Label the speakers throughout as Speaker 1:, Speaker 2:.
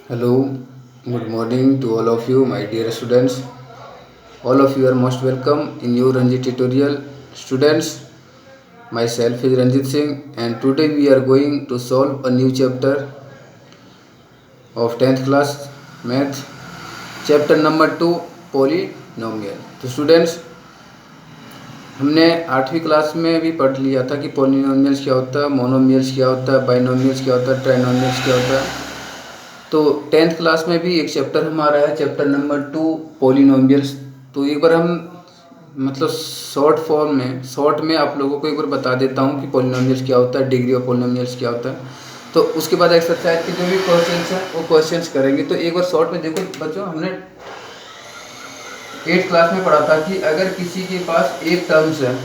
Speaker 1: Hello, good morning to all of you, my dear students. All of you are most welcome in your Ranjit tutorial. Students, myself is Ranjit Singh, and today we are going to solve a new chapter of 10th class math, chapter number 2, polynomial. तो students, हमने 8वीं class में भी पढ़ लिया था कि polynomials क्या होता है, मोनोमियल्स क्या होता है, बाइनोमियल्स क्या होता है, ट्राइनोमियल्स क्या होता है। तो 10th क्लास में भी एक चैप्टर हमारा है, चैप्टर नंबर 2, पॉलिनोमियल्स। तो एक बार हम मतलब शॉर्ट में आप लोगों को एक बार बता देता हूँ कि पॉलिनोमियल्स क्या होता है, डिग्री ऑफ पॉलिनोमियल्स क्या होता है। तो उसके बाद एक्सरसाइज के जो भी क्वेश्चंस हैं वो क्वेश्चंस करेंगे। तो एक बार शॉर्ट में देखो बच्चों, हमने 8th क्लास में पढ़ा था कि अगर किसी के पास एक टर्म्स है,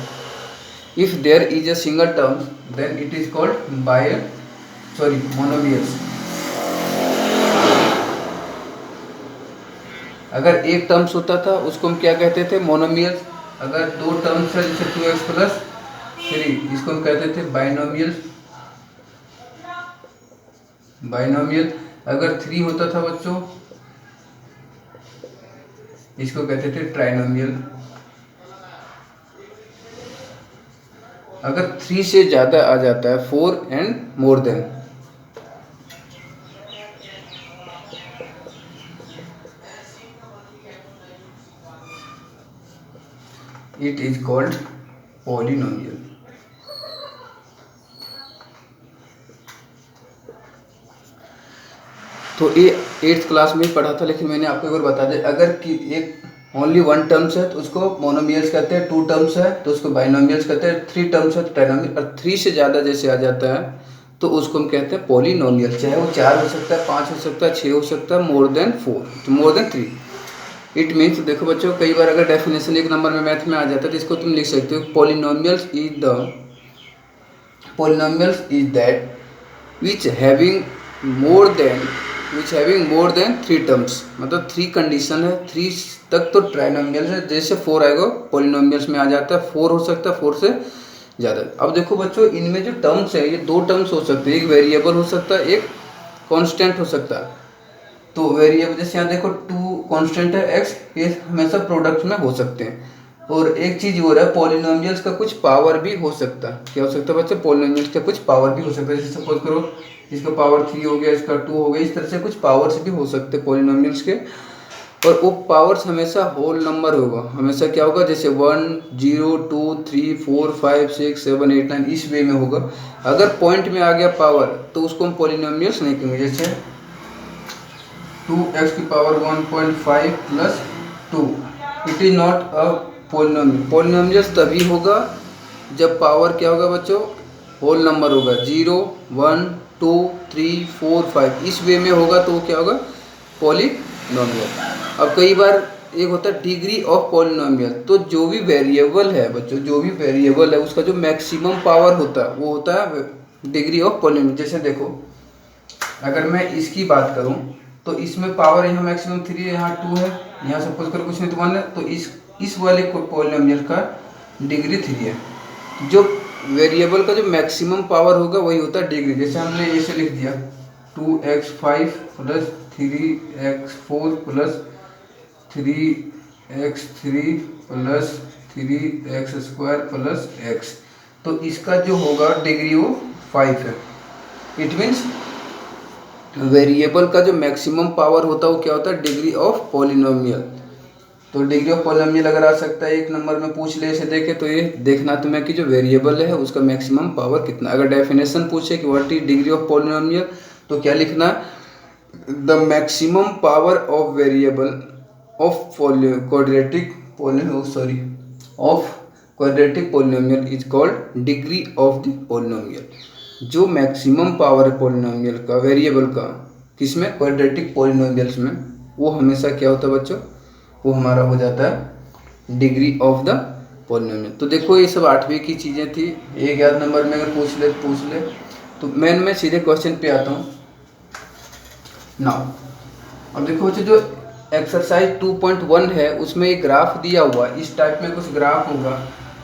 Speaker 1: if there is a single term then it is called monomials. अगर एक टर्म्स होता था उसको हम क्या कहते थे, मोनोमियल्स। अगर दो टर्म्स है जैसे 2x प्लस 3, इसको हम कहते थे बाइनोमियल। अगर 3 होता था बच्चों, इसको कहते थे ट्राइनोमियल। अगर 3 से ज़्यादा आ जाता है, 4 and more than, it is called polynomial. तो ये 8th क्लास में ही पढ़ा था, लेकिन मैंने आपको एक बार बता दें, अगर कि एक ओनली 1 टर्म्स है तो उसको मोनोमियल्स कहते हैं, 2 टर्म्स है तो उसको बाइनोमियल्स कहते हैं, 3 टर्म्स है तो ट्राइनोमियल, और 3 से ज़्यादा जैसे आ जाता है तो उसको हम कहते हैं पॉलिनोमियल। चाहे वो 4 हो सकता है, 5 हो सकता है, 6 हो सकता है, मोर देन 4, तो मोर देन 3। इट मीन्स, देखो बच्चों, कई बार अगर डेफिनेशन एक नंबर में मैथ में आ जाता है तो इसको तुम लिख सकते हो, polynomials is that which having more than 3 terms. मतलब 3 कंडीशन है, 3 तक तो ट्राइनोमियल्स है, जैसे 4 आएगा पॉलिनोमियल्स में आ जाता है, 4 हो सकता है, 4 से ज़्यादा। अब देखो बच्चों, इनमें जो टर्म्स है ये 2 टर्म्स हो सकते हैं, एक वेरिएबल हो सकता है, एक कांस्टेंट हो सकता है। तो वेरिएबल जैसे यहाँ देखो 2 कांस्टेंट है x, ये हमेशा प्रोडक्ट में हो सकते हैं। और एक चीज हो रहा है, पॉलिनोमियल्स का कुछ पावर भी हो सकता है। क्या हो सकता है बच्चे, पॉलिनोमियल्स का कुछ पावर भी हो सकता है। जैसे सपोज करो इसका पावर 3 हो गया, इसका 2 हो गया, इस तरह से कुछ पावर्स भी हो सकते हैं पॉलिनोमियल्स के। और वो पावर्स हमेशा होल नंबर होगा, हमेशा क्या होगा, जैसे 1 0 2 3 4 5 6 7 8 9 इस वे में होगा। अगर पॉइंट में आ गया पावर तो उसको हम पॉलिनोमियल्स नहीं कहेंगे। जैसे 2x की power 1.5 plus 2, it is not a polynomial. Polynomials तभी होगा जब पावर क्या होगा बच्चों, होल नंबर होगा, 0 1 2 3 4 5 इस वे में होगा तो वो क्या होगा, पॉलिनोमियल। अब कई बार एक होता है डिग्री ऑफ पॉलिनोमियल। तो जो भी वेरिएबल है बच्चों, जो भी वेरिएबल है उसका जो मैक्सिमम पावर होता है वो होता है डिग्री ऑफ पॉलिनोमियल। जैसे देखो, अगर मैं इसकी बात करूं तो इसमें पावर यहाँ मैक्सिमम 3 है, यहाँ 2 है, यहाँ सपोज करो कुछ नहीं तो 1 है, तो इस वाले पॉलिनोमियल का डिग्री 3 है। जो वेरिएबल का जो मैक्सिमम पावर होगा वही होता है डिग्री। जैसे हमने ऐसे लिख दिया 2x5 plus 3x4 plus 3x3 plus 3x² plus x, तो इसका जो होगा डिग्री वो 5 है। इट मीन्स वेरिएबल का जो मैक्सिमम पावर होता है वो क्या होता है, डिग्री ऑफ पॉलिनोमियल। तो डिग्री ऑफ पॉलिनोमियल अगर आ सकता है एक नंबर में पूछ ले, ऐसे देखे तो ये देखना तुम्हें कि जो वेरिएबल है उसका मैक्सिमम पावर कितना। अगर डेफिनेशन पूछे कि what is degree of polynomial तो क्या लिखना, the maximum power of variable of quadratic polynomial is called degree of the polynomial. जो मैक्सिमम पावर है पॉलिनोमियल का, वेरिएबल का, किसमें, क्वाड्रेटिक पॉलिनोमियल्स में, वो हमेशा क्या होता है बच्चों, वो हमारा हो जाता है डिग्री ऑफ द पॉलिनोमियल। तो देखो ये सब 8वीं की चीज़ें थी, एक याद नंबर में अगर पूछ ले तो मैं सीधे क्वेश्चन पे आता हूँ नाउ। अब देखो बच्चों, जो एक्सरसाइज 2.1 है उसमें एक ग्राफ दिया हुआ, इस टाइप में कुछ ग्राफ होगा,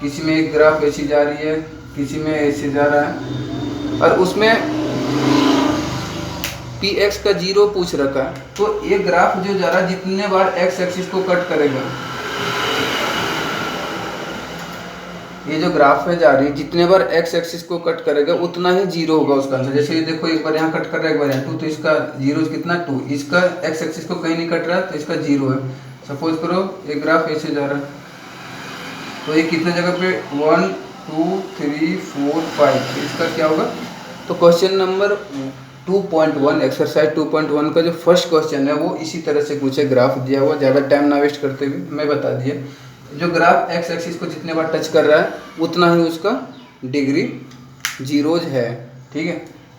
Speaker 1: किसी में एक ग्राफ ऐसी जा रही है, किसी में ऐसे जा रहा है, और उसमें पी एक्स का 0 पूछ रखा है, तो ये ग्राफ जो जा रहा है जितने बार एक्स एक्सिस को कट करेगा, ये जो ग्राफ है जा रही है जितने बार एक्स एक्सिस को कट करेगा उतना ही 0 होगा उसका आंसर। जैसे ये देखो एक बार यहाँ कट कर रहा है, एक बार यहाँ 2, तो इसका 0 कितना 2, इसका एक्स एक्सिस को कहीं नहीं कट रहा है तो इसका 0 है। सपोज करो एक ग्राफ ऐसे जा रहा है, तो ये कितने जगह पे 1 2 3 4 5, इसका क्या होगा। तो क्वेश्चन नंबर 2.1 एक्सरसाइज 2.1 का जो फर्स्ट क्वेश्चन है वो इसी तरह से पूछे, ग्राफ दिया हुआ, ज़्यादा टाइम ना वेस्ट करते हुए मैं बता दिया। जो ग्राफ एक्स एक्सिस को जितने बार टच कर रहा है उतना ही उसका डिग्री जीरोज है, ठीक है।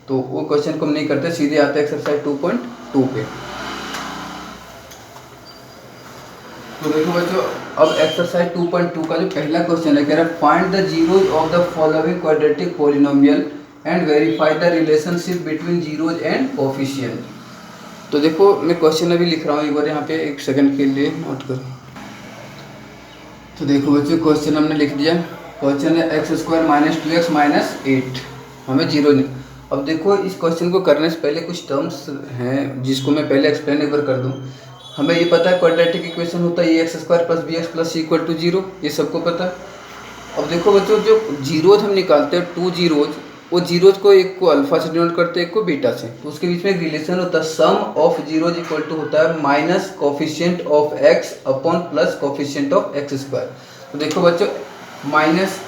Speaker 1: तो वो क्वेश्चन को हम नहीं करते, सीधे आते हैं एक्सरसाइज 2.2 पे। तो देखो बच्चों, अब एक्सरसाइज 2.2 का जो पहला क्वेश्चन है, कह रहा है find the zeros of the following quadratic polynomial and verify the relationship between zeros and coefficient. तो देखो मैं क्वेश्चन अभी लिख रहा हूँ, एक बार यहाँ पे एक सेकंड के लिए नोट करो। तो देखो बच्चों क्वेश्चन हमने लिख दिया, क्वेश्चन है x² - 2x - 8, हमें 0 नहीं। अब देखो इस क्वेश्चन को करने से पहले कुछ टर्म्स हैं जिसको मैं पहले एक्सप्लेन एक बार कर दूं। हमें ये पता है क्वाड्रेटिक इक्वेशन होता है ax² + bx + c = 0, ये सबको पता है। अब देखो बच्चों जो जीरोज हम निकालते हैं, 2 जीरोज, वो जीरोज को एक को अल्फा से डिनोट करते हैं, एक को बीटा से, तो उसके बीच में एक रिलेशन होता है, सम ऑफ जीरोज इक्वल टू होता है minus coefficient of x upon plus coefficient of x²। तो देखो बच्चों माइनस,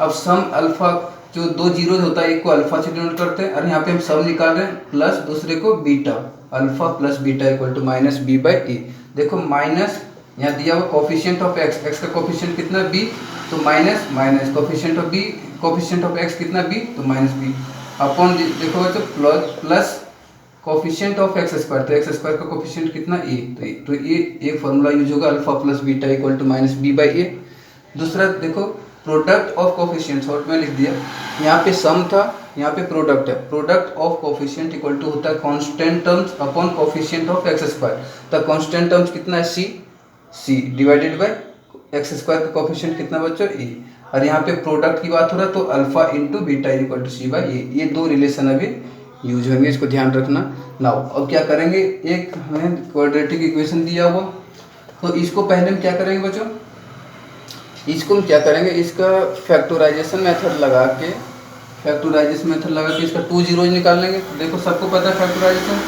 Speaker 1: अब सम अल्फा, जो 2 जीरोज होता है एक को अल्फा से डिनोट करते हैं, और यहाँ पे हम सम निकाल रहे हैं, प्लस दूसरे को beta, alpha plus beta equal to minus b/a। देखो माइनस यहाँ दिया हुआ कोफिशिएंट ऑफ x का कोफिशिएंट कितना b, तो minus minus coefficient of b, coefficient of x कितना b, तो माइनस b, अपॉन देखो बच्चों प्लस कोफिशिएंट ऑफ x², तो x² का कोफिशिएंट कितना a, तो ये एक फॉर्मूला यूज होगा, alpha plus beta equal to minus b/a। दूसरा देखो प्रोडक्ट ऑफ कोफिशिएंट, शॉर्ट में लिख दिया, यहाँ पे सम था, यहाँ पे प्रोडक्ट है, product of coefficient equal to होता है constant terms upon coefficient of x²। तो कांस्टेंट टर्म्स कितना है c डिवाइडेड बाय x² का कोफिशिएंट कितना बच्चों a, और यहाँ पे प्रोडक्ट की बात हो रहा है तो alpha into beta equal to c/a। ये दो रिलेशन अभी यूज होंगे, इसको ध्यान रखना। नाउ अब क्या करेंगे, एक हमें क्वाड्रेटिक इक्वेशन दिया हुआ, तो इसको पहले हम क्या करेंगे बच्चों, इसको हम क्या करेंगे, इसका फैक्टराइजेशन मेथड लगा के, इसका 2 जीरोज निकाल लेंगे। देखो सबको पता है फैक्टराइजेशन,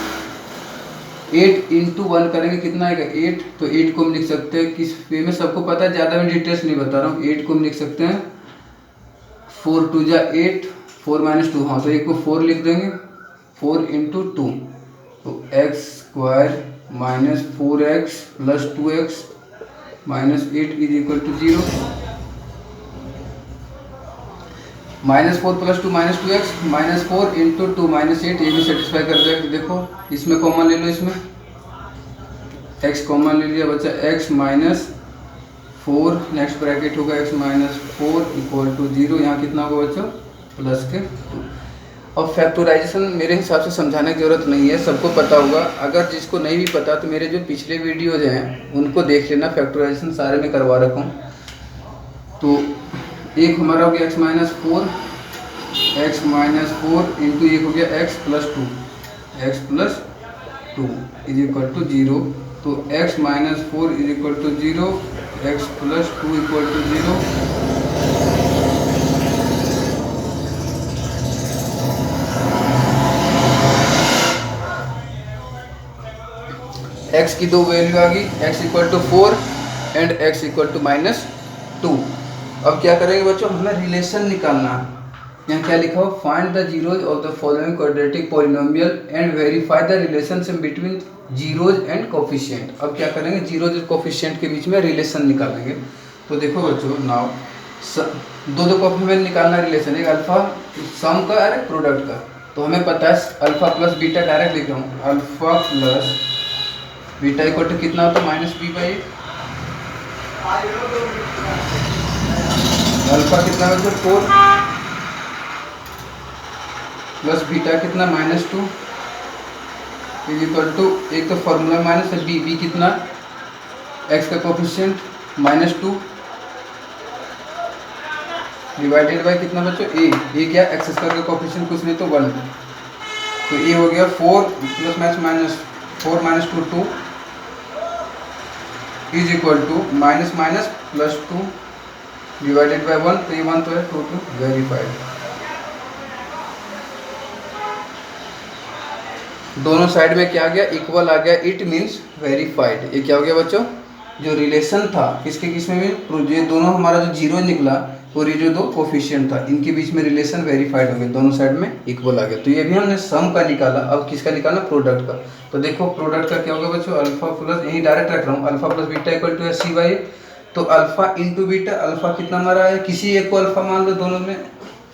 Speaker 1: 8 × 1 करेंगे कितना आएगा 8, तो 8 को हम लिख सकते हैं किस वे में, सबको पता है, ज़्यादा मैं डिटेल्स नहीं बता रहा हूँ। 8 को हम लिख सकते हैं 4 × 2 = 8, 4 - 2, हाँ तो 1 को 4 लिख देंगे, 4 × 2, तो x² - 4x + 2x - 8 = 0। -4 + 2 - 2x, -4 × 2 - 8, ये भी सेटिस्फाई कर जाएगा। देखो इसमें कॉमन ले लो, इसमें x कॉमन ले लिया बच्चा, x - 4, नेक्स्ट ब्रैकेट होगा x - 4 = 0, यहाँ कितना होगा बच्चों प्लस के 2। अब फैक्टराइजेशन मेरे हिसाब से समझाने की जरूरत नहीं है, सबको पता होगा। अगर जिसको नहीं भी पता तो मेरे जो पिछले वीडियोज हैं उनको देख लेना, फैक्टराइजेशन सारे में करवा रखा हूँ। तो एक हमारा हो गया x - 4 इंटू एक हो गया x + 2 = 0, तो x - 4 = 0, x + 2 = 0। x की दो वैल्यू आ गई, x = 4 एंड x = -2। अब क्या करेंगे बच्चों, हमें रिलेशन निकालना है। यहाँ क्या लिखा हो, find the zeros of the following quadratic polynomial and verify the relationship between zeros and coefficient. अब क्या करेंगे, जीरोज और कोफिशिएंट के बीच में रिलेशन निकालेंगे। तो देखो बच्चों नाउ दो कोफिशिएंट निकालना रिलेशन, एक अल्फा सम का और एक प्रोडक्ट का। तो हमें पता है अल्फा प्लस बीटा, डायरेक्ट लिख रहा हूँ, alpha plus beta equal to कितना होता है -b/8। अल्फा कितना बच्चों 4 प्लस बीटा कितना -2 इक्वल टू, एक तो फॉर्मूला माइनस है, बी कितना x का कोफिशिएंट -2 डिवाइडेड बाय कितना बच्चों a क्या x² का कोफिशिएंट कुछ नहीं तो 1। तो ये हो गया 4 plus minus 4 minus 2 2 is equal to minus minus plus 2 divided by 1, तो ये 1 तो है 2 2 वेरीफाइड। दोनों साइड में क्या आ गया, इक्वल आ गया, इट मीन्स वेरीफाइड। ये क्या हो गया बच्चों, जो रिलेशन था किसके किस में भी, ये दोनों हमारा जो जीरो निकला और ये जो दो कोफिशिएंट था इनके बीच में रिलेशन वेरीफाइड हो गया, दोनों साइड में इक्वल आ गया। तो ये भी हमने सम का निकाला। अब किसका निकालना, प्रोडक्ट का। तो देखो प्रोडक्ट का क्या होगा बच्चों, अल्फा प्लस, यही डायरेक्ट रख रहा हूँ, alpha plus beta equal to C by. तो अल्फा इंटू बीटा, अल्फा कितना हमारा है, किसी एक को अल्फा मान लो, दोनों में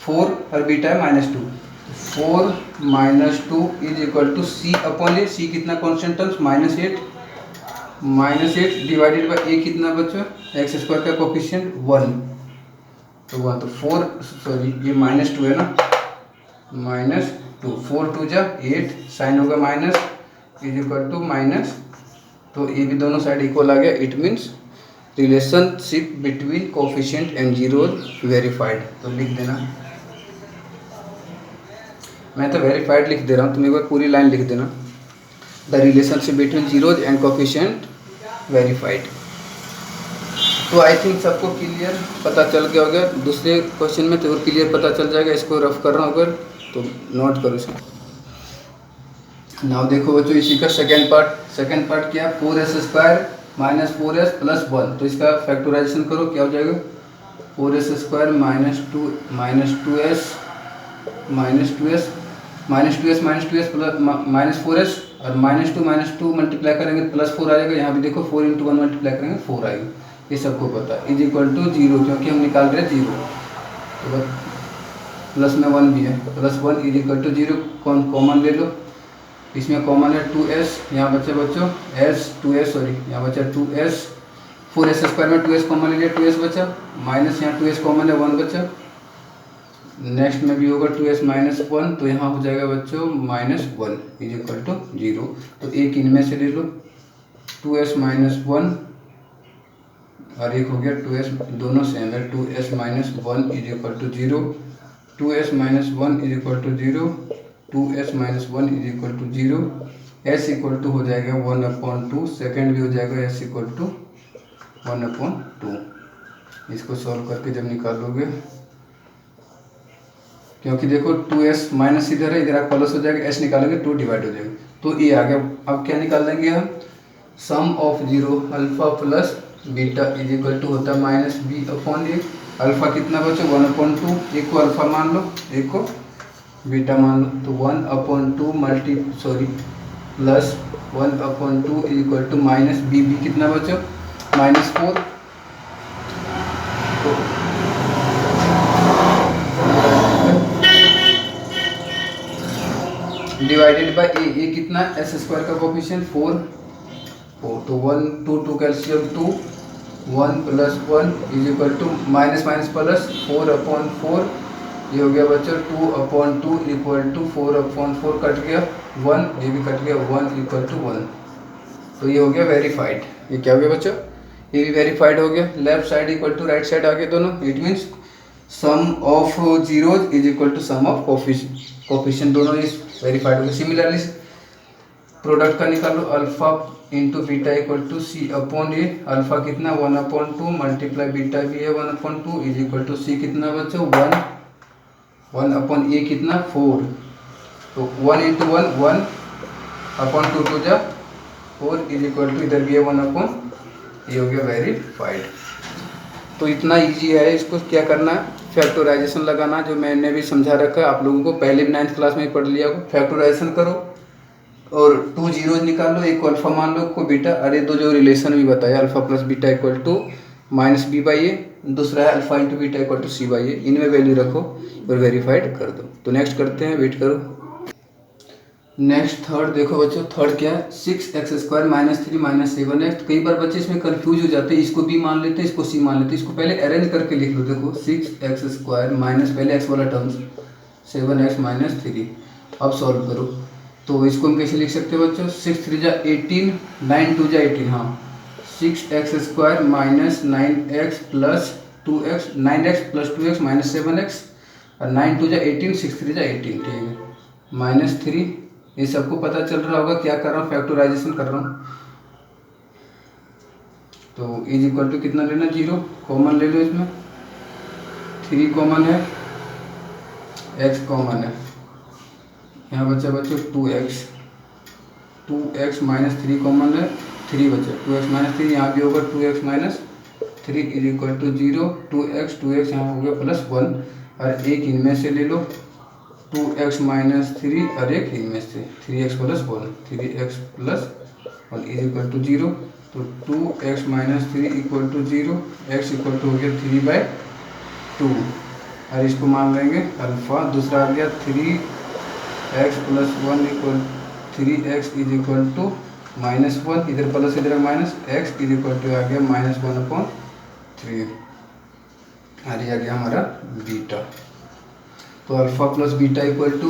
Speaker 1: 4 और बीटा है -2, 4 -2 is equal to C upon A, C कितना constant terms -8 divided by A कितना बच्चों, एक्स स्क्वायर का कोफिशिएंट 1, तो 1, तो 4 सॉरी ये -2 है ना, -2, 4 2 जा 8, साइन होगा minus is equal to minus, तो ये भी दोनों साइड इक्वल आ गया। It means relationship between coefficient and zeros verified. तो लिख देना, मैं तो वेरीफाइड लिख दे रहा हूँ, तुम एक बार पूरी लाइन लिख देना, the relationship between zeros and coefficient verified. तो आई थिंक सबको क्लियर पता चल गया होगा। दूसरे क्वेश्चन में तो और क्लियर पता चल जाएगा, इसको रफ कर रहा हूँ अगर, तो नोट करो इसको। नाउ देखो बच्चों, इसी का सेकेंड पार्ट क्या, 4s² माइनस 4s प्लस 1, तो इसका फैक्टराइजेशन करो, क्या हो जाएगा, 4s² -2s प्लस -4s और -2 मल्टीप्लाई करेंगे प्लस 4 आ जाएगा। यहाँ भी देखो 4 × 1 मल्टीप्लाई करेंगे 4 आएगा, ये सबको पता है। इज इक्वल टू 0, क्योंकि हम निकाल रहे हैं 0, तो प्लस में 1 भी है, +1 इज इक्वल टू 0, कॉमन ले लो, इसमें कॉमन है 2s, यहाँ बचे बच्चों s 2s, सॉरी यहाँ बचा 2s, 4s² में 2s कॉमन ले लिया, 2s बचा, माइनस यहाँ 2s कॉमन है 1 बचा, नेक्स्ट में भी होगा 2s -1, तो यहाँ हो जाएगा बच्चों -1 इज इक्वल टू 0। तो एक इनमें से ले लो 2s -1 और एक हो गया 2s, दोनों सेम है, 2s -1 is equal to 0, 2s -1 is equal to 0, 2s -1 is equal to 0, s equal to हो जाएगा 1/2, सेकेंड भी हो जाएगा s इक्वल टू 1/2। इसको सॉल्व करके जब निकालोगे, क्योंकि देखो 2s माइनस इधर है, इधर प्लस हो जाएगा, s निकालेंगे 2 डिवाइड हो जाएगा, तो ये आ गया। अब क्या निकाल देंगे हम, sum of 0 alpha plus beta is equal to होता है -b/a। अल्फा कितना बचे 1/2, एक को अल्फा मान लो, एक को बीटा मान लो, तो 1/2 plus 1/2 is equal to -b कितना बचे -4, तो डिवाइडेड बाय ए कितना, s² का कोफिशिएंट 4, तो 1 2 2 calcium 2, 1 + 1 is equal to minus plus 4/4, ये हो गया बच्चों 2/2 इक्वल टू 4/4 कट गया 1, ये भी कट गया 1 इक्वल टू 1, तो ये हो गया वेरीफाइड। ये क्या हो गया बच्चों, ये भी वेरीफाइड हो गया। Left side equal to right side आ गए दोनों, it means sum of zeros is equal to sum of coefficient, दोनों इज वेरीफाइड हो गए। सिमिलरली प्रोडक्ट का निकालो, alpha into beta equal to c/a, alpha कितना 1/2 मल्टीप्लाई बीटा भी है 1/2 इज इक्वल टू c कितना बच्चों 1/a कितना 4, तो 1 × 1 1/2 2 जा 4 इज इक्वल टू इधर भी है 1/, ये हो गया वेरीफाइड। तो इतना इजी है, इसको क्या करना है, फैक्टराइजेशन लगाना, जो मैंने भी समझा रखा है आप लोगों को, पहले भी 9th क्लास में पढ़ लिया। फैक्टराइजेशन करो और 2 जीरोज निकाल लो, एक को अल्फा मान लो, एक को बीटा, अरे दो जो रिलेशन भी बताया alpha plus beta equal to -b/a, दूसरा है alpha into beta equal to c/a, इनमें वैल्यू रखो और वेरीफाइड कर दो। तो नेक्स्ट करते हैं, वेट करो। नेक्स्ट थर्ड देखो बच्चों, थर्ड क्या है, 6x² -3 -7x। कई बार बच्चे इसमें कंफ्यूज हो जाते हैं, इसको b मान लेते हैं, इसको c मान लेते हैं, इसको पहले अरेंज करके लिख लो। देखो 6x² माइनस पहले x वाला टर्म्स 7x -3, अब सॉल्व करो। तो इसको हम कैसे लिख सकते हैं बच्चों, 6 3 जा 18, 9 2 जा 18, हाँ 6x² minus 9x plus 2x, 9x plus 2x minus 7x, और 9 2 जा 18, 6 3 जा 18, ठीक है, -3 ये सबको पता चल रहा होगा क्या कर रहा हूँ, फैक्टराइजेशन कर रहा हूँ। तो इज इक्वल टू कितना लेना, 0 कॉमन ले लो, इसमें 3 कॉमन है, x कॉमन है, यहाँ बचा बच्चों 2x माइनस 3 कॉमन है, 3 बचा 2x माइनस 3, यहाँ भी होगा 2x minus 3 is equal to 0, 2x यहाँ हो गया प्लस 1, और एक इनमें से ले लो 2x माइनस 3 और एक इनमें से 3x plus 1, 3x plus 1 is equal to 0। तो 2x minus 3 equal to 0, x equal to हो गया 3/2, और इसको मान लेंगे अल्फ़ा। दूसरा आ गया 3x plus 1 equal 3x is equal to -1, इधर प्लस इधर minus, x is equal to आ गया -1/3, और ये आ गया हमारा बीटा। तो alpha plus beta equal to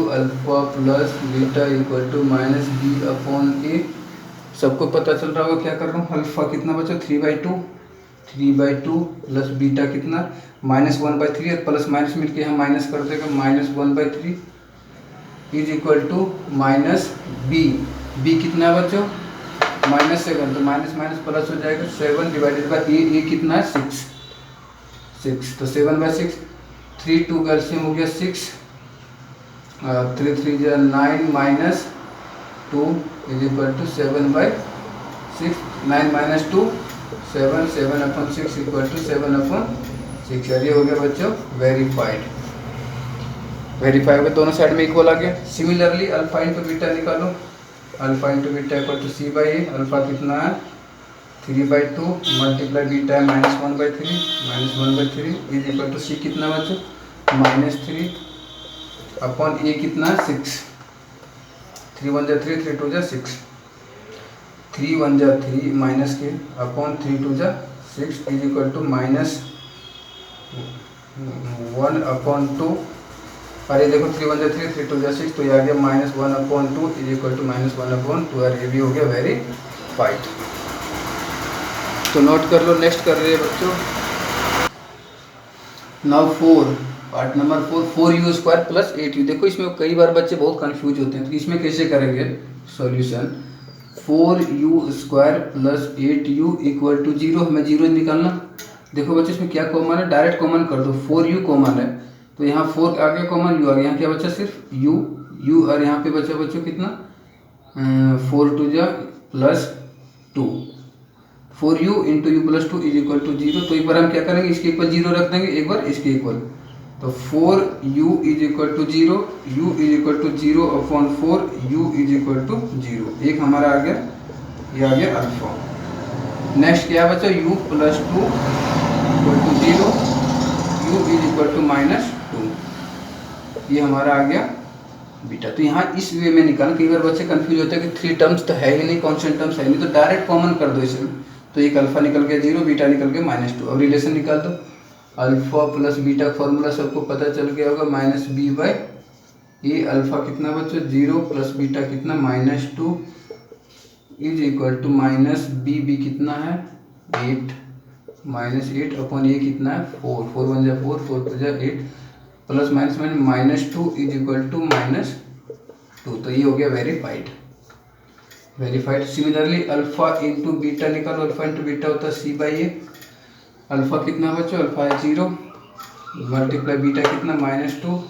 Speaker 1: -b/a। सबको पता चल रहा होगा क्या कर रहा हूँ, अल्फ़ा कितना बचा 3/2 प्लस बीटा कितना -1/3, और प्लस माइनस मिलके यहाँ माइनस कर देगा -1/3 इज इक्वल टू -b कितना बचो -7, तो माइनस माइनस प्लस हो जाएगा 7 डिवाइडेड बाई ए कितना है 6, तो 7/6, 3 2 का एलसीएम हो गया 6, 3 3 जा 9 minus 2 is equal to 7/6, 9 minus 2 7, 7/6 equal to 7/6, और ये हो गया बच्चों वेरीफाइड हो गया, दोनों साइड में इक्वल आ गया। सिमिलरली अल्फा इंटू बीटा निकालो, alpha into beta equal to c/a, alpha कितना है 3/2 मल्टीप्लाई बीटा है -1/3 इज इक्वल टू c कितना बच्चों -3 अपॉन a कितना 6, 3 1 जा 3, 3 2 जा 6, 3 1 जा 3 माइनस के अपॉन 3 2 जा 6 इज इक्वल टू -1/2, और ये देखो 3 1 जा 3, 3 2 जा 6, तो ये आ गया -1/2 इज इक्वल टू -1/2, और ये भी हो गया वेरीफाइड। तो नोट कर लो, नेक्स्ट कर रहे हैं बच्चों। Now 4 part number 4u² plus 8u। देखो इसमें कई बार बच्चे बहुत कंफ्यूज होते हैं, तो इसमें कैसे करेंगे solution. 4u² plus 8u equal to 0, हमें 0 निकालना। देखो बच्चों इसमें क्या कॉमन है, डायरेक्ट कॉमन कर दो, 4u कॉमन है, तो यहाँ 4 आ गया कॉमन, u आ गया, यहाँ क्या बचा सिर्फ u, और यहाँ पे बचा बच्चों कितना 4 2 जा plus 2, 4u into u plus 2 is equal to 0। तो एक बार हम क्या करेंगे, इसके ऊपर 0 रख देंगे, एक बार इसके इक्वल, तो 4u is equal to 0, u is equal to 0 upon 4, u is equal to 0, एक हमारा आ गया, ये आ गया अल्फा। नेक्स्ट क्या बचा, u plus 2 equal to 0, u is equal to -2, ये हमारा आ गया बीटा। तो यहाँ इस वे में निकालना, कई बार बच्चे कंफ्यूज होते हैं कि 3 टर्म्स तो है ही नहीं, कॉन्स्टेंट टर्म्स है नहीं, तो डायरेक्ट कॉमन कर दो इसमें, तो एक अल्फा निकल गया 0, बीटा निकल गया -2। अब रिलेशन निकाल दो, अल्फा प्लस बीटा फॉर्मूला सबको पता चल गया होगा -b/a। अल्फा कितना बच्चों 0 प्लस बीटा कितना -2 इज इक्वल टू -b कितना है 8, -8 अपॉन ये कितना है 4, 4 1 जा 4, 4 2 जा 8 plus minus -2 is equal to -2, तो ये हो गया verified. Similarly alpha into beta निकालो, अल्फा इंटू बीटा होता है c/a। अल्फा कितना बच्चों, अल्फा है 0 मल्टीप्लाई बीटा कितना -2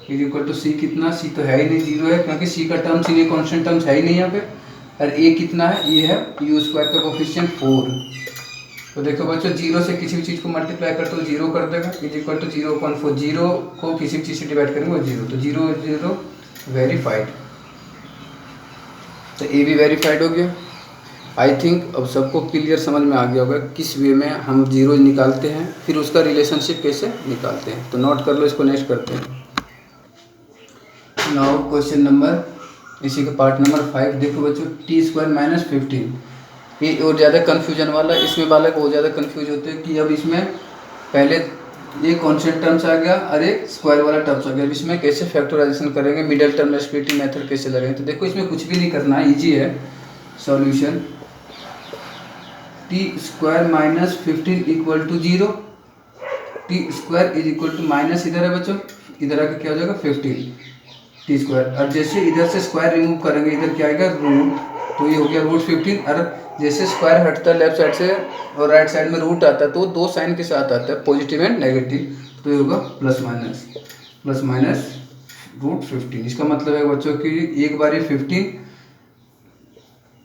Speaker 1: इज इक्वल टू c कितना, c तो है ही नहीं 0 है, क्योंकि c का टर्म्स ही नहीं, कॉन्स्टेंट टर्म्स है ही नहीं यहाँ पे, और a कितना है, ये है u² का कोफिशिएंट 4। तो देखो बच्चों 0 से किसी भी चीज़ को मल्टीप्लाई करते तो 0 कर देगा, इज इक्वल टू 0/4, 0 को किसी भी चीज़ से डिवाइड करेंगे वो 0, तो 0 0 वेरीफाइड, तो ए भी वेरीफाइड हो गया। आई थिंक अब सबको क्लियर समझ में आ गया होगा किस वे में हम 0 निकालते हैं, फिर उसका रिलेशनशिप कैसे निकालते हैं। तो नोट कर लो, इसको नेक्स्ट करते हैं। नाउ क्वेश्चन नंबर, इसी का पार्ट नंबर 5 देखो बच्चों, t² - 15, ये और ज़्यादा कन्फ्यूजन वाला, इसमें बालक बहुत ज़्यादा कन्फ्यूज होते हैं कि अब इसमें पहले ये कॉन्स्टेंट टर्म्स आ गया और एक स्क्वायर वाला टर्म्स आ गया, अब इसमें कैसे फैक्टराइजेशन करेंगे, मिडिल टर्म स्प्लिटिंग मेथड कैसे लगेंगे। तो देखो इसमें कुछ भी नहीं करना है, ईजी है solution. t² - 15 equal to 0, t² is equal to minus इधर है बच्चों, इधर आके क्या हो जाएगा 15, टी स्क्वायर। अब जैसे इधर से स्क्वायर रिमूव करेंगे, इधर क्या आएगा रूट, तो ये हो गया रूट 15। और जैसे स्क्वायर हटता है लेफ्ट साइड से और राइट साइड में रूट आता है, तो दो साइन के साथ आता है, पॉजिटिव एंड नेगेटिव, तो ये होगा प्लस माइनस रूट 15। इसका मतलब है बच्चों कि एक बार ये 15,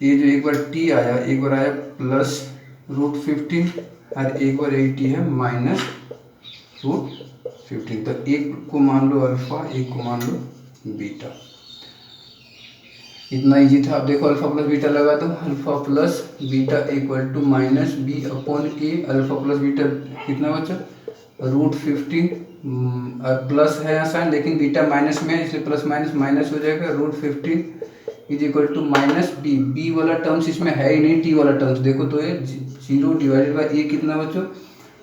Speaker 1: ये जो एक बार टी आया, एक बार आया प्लस रूट 15 और एक बार एक टी है माइनस रूट 15। तो एक को मान लो अल्फा, एक को मान लो बीटा। इतना इजी था। अब देखो अल्फा प्लस बीटा लगा दो, alpha plus beta equal to minus b upon A. Alpha plus beta कितना बचा, रूट 15 प्लस है यहाँ साइन, लेकिन बीटा माइनस में है इसलिए प्लस माइनस माइनस हो जाएगा। Root 15 is equal to minus b. B वाला टर्म्स इसमें है ही नहीं, टी वाला टर्म्स देखो तो ये 0 डिवाइडेड बाई ए कितना बच्चों,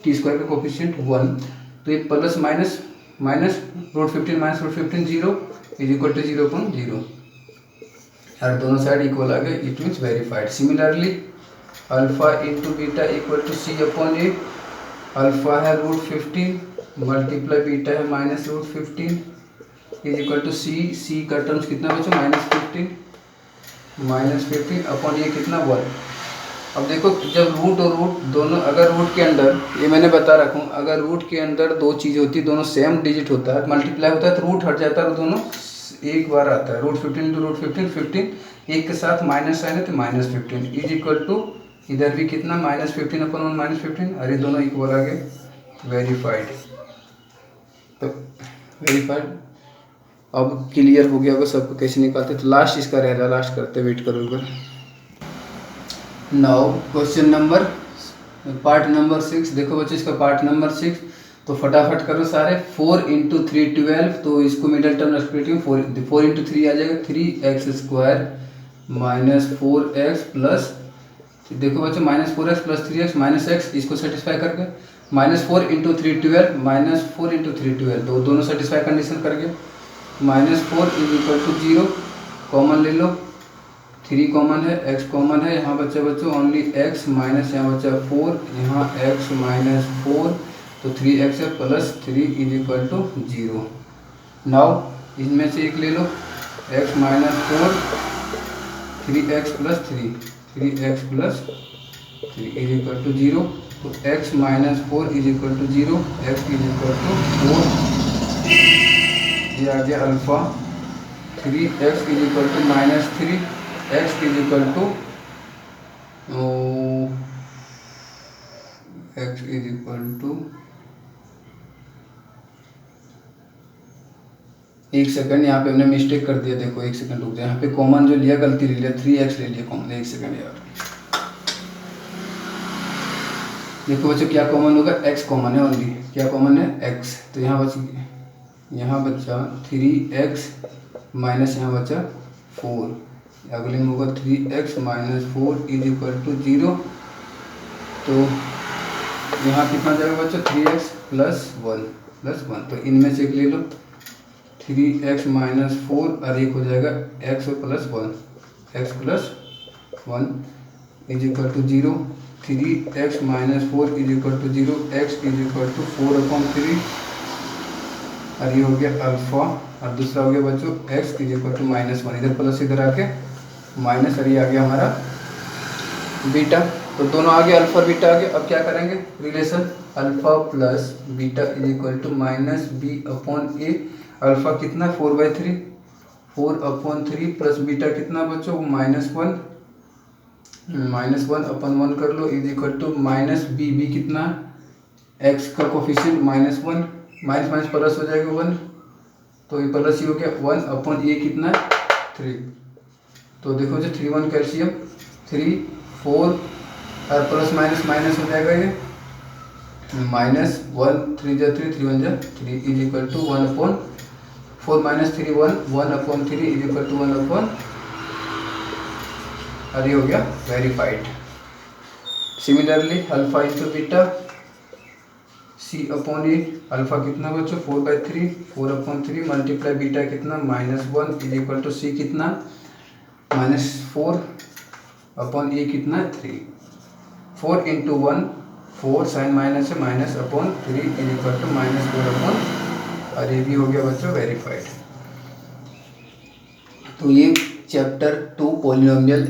Speaker 1: टी स्क्वायर का कोफिशिएंट 1, तो ये plus minus minus root 15 minus root 15 0 is equal to 0/0 और दोनों साइड इक्वल आ गए, it means verified. Similarly alpha into beta equal to C upon A. Alpha है रूट 15 मल्टीप्लाई बीटा है minus root 15 is equal to C का terms कितना बचा, -15 upon ये कितना 1। अब देखो जब रूट और रूट दोनों, अगर रूट के अंदर, ये मैंने बता रखा हूँ, अगर रूट के अंदर दो चीज़ होती है, दोनों सेम डिजिट होता है, मल्टीप्लाई होता है, तो रूट हट जाता है और दोनों एक बार आता है। रूट 15 इंटू रूट 15 एक के साथ माइनस साइन है तो -15 इज इक्वल टू इधर भी कितना -15 अपॉन 1 -15, अरे दोनों इक्वल आ गए, वेरीफाइड। तो वेरीफाइड अब क्लियर हो गया होगा सबको कैसे निकालते। तो लास्ट इसका रह रहा, लास्ट करते, वेट करो इधर। Now question number part number 6। देखो बच्चों इसका पार्ट नंबर 6, तो फटाफट करो सारे। 4 इंटू 3 12, तो इसको मिडल टर्म रेस्पेक्टिव 4 इंटू 3 आ जाएगा 3x² माइनस 4x प्लस, देखो बच्चों -4x plus 3x minus x, इसको सेटिस्फाई करके -4 इंटू 3 12 -4 इंटू 3 12, तो दोनों सेटिस्फाई कंडीशन करके -4 इज इक्वल टू 0, कॉमन ले लो, 3 कॉमन है, x कॉमन है, यहाँ बच्चा बच्चों ओनली x माइनस यहाँ बच्चा 4, यहाँ x माइनस 4, तो 3x है plus 3 is equal to 0। Now इनमें से एक ले लो, x minus 4 3x plus 3x plus 3 is equal to 0, तो x minus 4 is equal to 0, x is equal to 4, ये आ गया alpha. 3x is equal to -3, x is equal to x is equal to, एक second यहाँ पे हमने mistake कर दिया, देखो एक सेकंड रुक जाए, यहाँ पे कॉमन जो लिया गलती ले लिया, 3x ले लिया कॉमन, एक सेकंड यार। देखो बच्चों क्या कॉमन होगा, x कॉमन है ओनली, क्या कॉमन है x, तो यहाँ बच्चा 3x माइनस यहाँ बच्चा 4, अगले में होगा 3x minus 4 is equal to 0, तो यहाँ कितना जाएगा बच्चा 3x प्लस 1, तो इनमें से एक ले लो, 3x माइनस 4 और एक हो जाएगा x plus 1 is equal to 0, 3x minus 4 is equal to 0, x is equal to 4/3 और ये हो गया अल्फा, और दूसरा हो गया बच्चों x इज इक्वल टू -1, इधर प्लस इधर आके माइनस, और ये आ गया हमारा बीटा। तो दोनों आ गए, अल्फा और बीटा आ गए। अब क्या करेंगे, relation alpha plus beta is equal to -b/a। Alpha कितना 4/3, 4/3 प्लस बीटा कितना बच्चों -1/1 कर लो इज इक्वल टू -b कितना, x का कोफिशिएंट -1, माइनस प्लस हो जाएगा 1, तो ये प्लस ही हो गया 1/a कितना 3, तो देखो जो 3 1 कैल्शियम 3 4 और प्लस माइनस माइनस हो जाएगा, ये -1 3 जा 3 3 1 जा 3 is equal to 1/4 minus 3 1/3 is equal to 1/, और ये हो गया verified. Similarly alpha into beta c/a, alpha कितना बच्चों 4/3, 4/3 मल्टीप्लाई बीटा कितना -1 इज इक्वल टू c कितना -4/a कितना 3, 4 इंटू 1 4 साइन माइनस है -3 इज इक्वल टू -4/, और ये भी हो गया बच्चों वेरीफाइड। तो ये चैप्टर 2 पॉलिनोमियल